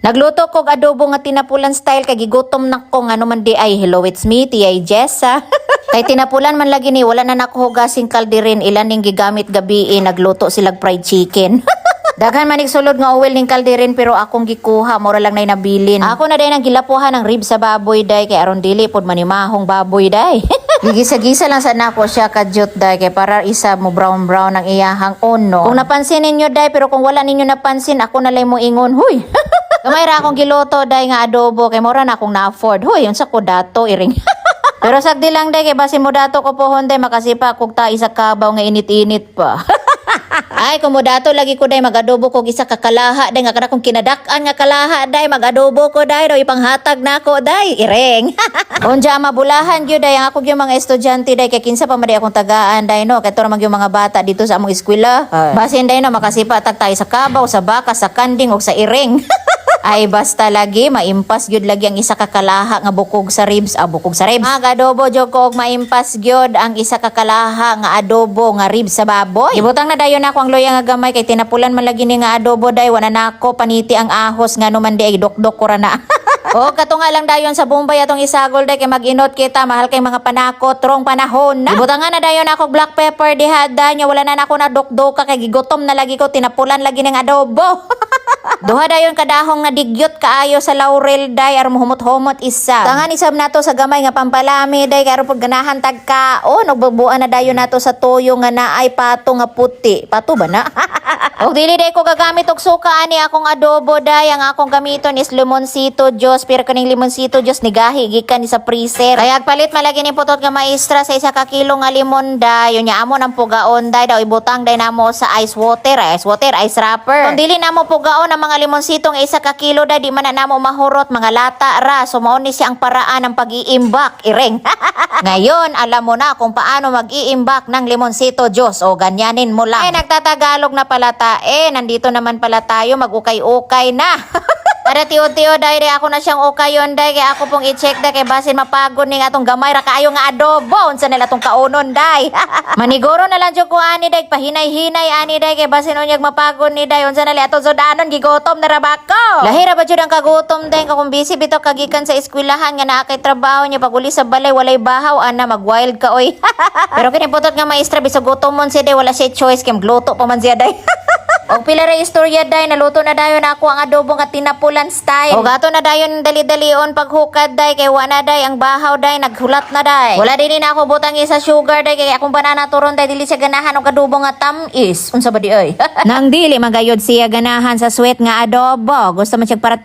Nagluto kog adobo nga tinapulan style kay gigutom na ko nga man di ay hello it's me tiyay Jessa. Kay tinapulan man lagi ni wala na nakuhugasing kalderin ilan ning gigamit gabi nagluto silag fried chicken. Daghan man sulod nga oil ning kalderin pero akong gikuha mura lang nay nabilin. Ako na day nang gilapuhan ng rib sa baboy day kay aron dili pod manimahong baboy day. Gigisa-gisa lang sa nako siya kadyot day kay para isa mo brown ang iyahang ono. Kung napansin ninyo day pero kung wala ninyo napansin ako na lang mo ingon huy. Gamay ra akong giloto day nga adobo kay mura na akong na-afford. Huy, unsa ko dato iring. Pero sagdi lang day kay basi mo dato ko pohon day makasipa kog ta isa kabaw nga init-init pa. Ay kung mo dato lagi ko day magadobo kog isa ka kalaha day nga kada kong kinadak-an nga kalaha day magadobo ko day do ipanghatag nako day iring. Unja mabulahan gyud day ang ako gyud mga estudyante day kay kinsa pa madi akong tagaan day no kay to ra yung mga bata dito sa among eskwela. Basin day no makasipa tag tayo sa kabaw, sa baka, sa kanding ug sa iring. Ay basta lagi maimpas gyud lagi ang isa ka kalaha nga bukog sa ribs, bukog sa ribs. Adobo jud ko og maimpas gyud ang isa ka kalaha nga adobo nga ribs sa baboy. Ibutang na dayon ako ang loya nga gamay kay tinapulan man lagi ni nga adobo day wala nako paniti ang ahos nga numan di ay dokdok ko ra na. O kato nga lang dayon sa Bombay atong isagol day kay mag-inot kita mahal kay mga panakot rong panahon na. Ibutang nga na dayon ako black pepper dihada nya wala na nako na dokdok kay gigotom na lagi ko tinapulan lagi ning adobo. Duha dayon kadahong nga digyot kaayo sa laurel day aron humot-humot isa. Tangan isab nato sa gamay nga pampalami day kay aron pud ganahan tagkaon ug bubuan na dayon nato sa toyo nga naay pato nga puti. Pato ba na? Og dili day ko gagamit og suka ani akong adobo day ang akong gamiton is limoncito juice pero kaning limoncito juice ni gahi gikan ni sa freezer. Kaya agpalit malagi ni putot nga maestra sa isa ka kilo nga limon day unya amo nang pugaon day daw ibutang day namo sa ice water, ice wrapper. Kung dili namo pugaon ang mga limonsito nga isa ka kilo day di man na namo mahurot mga lata ra so mao ni siya ang paraan ng pag-iimbak iring. Ngayon alam mo na kung paano mag-iimbak ng limonsito juice o ganyanin mo lang. Ay nagtatagalog na pala nandito naman pala tayo mag-ukay-ukay na. Para tiyo-tiyo day ako na siyang ukayon day kay ako pong i-check day kay basin mapagod ning atong gamay ra kaayo nga adobo unsa nila tong kaunon day. Maniguro na lang jud ko ani day pahinay-hinay ani day kay basin unyag mapagod ni day unsa nila ato sudanon gigotom na ra bako. Lahira ba jud ang kagutom day kung busy bitaw kagikan sa eskwelahan nga naa kay trabaho niya paguli sa balay walay bahaw ana mag-wild ka oy. Pero kini putot nga maestra bisag gutomon siya day wala siya choice kay magluto pa man siya day. Og pila ra istorya day naluto na dayon ako ang adobo nga tinapulan style. Og ato na dayon dali-dalion paghukad day kay wala day ang bahaw day naghulat na day. Wala din na ako butang isa sugar day kay akong banana turon day dili siya ganahan og adobo nga tamis. Unsa ba di ay? Nang dili magayod siya ganahan sa sweet nga adobo. Gusto man siya para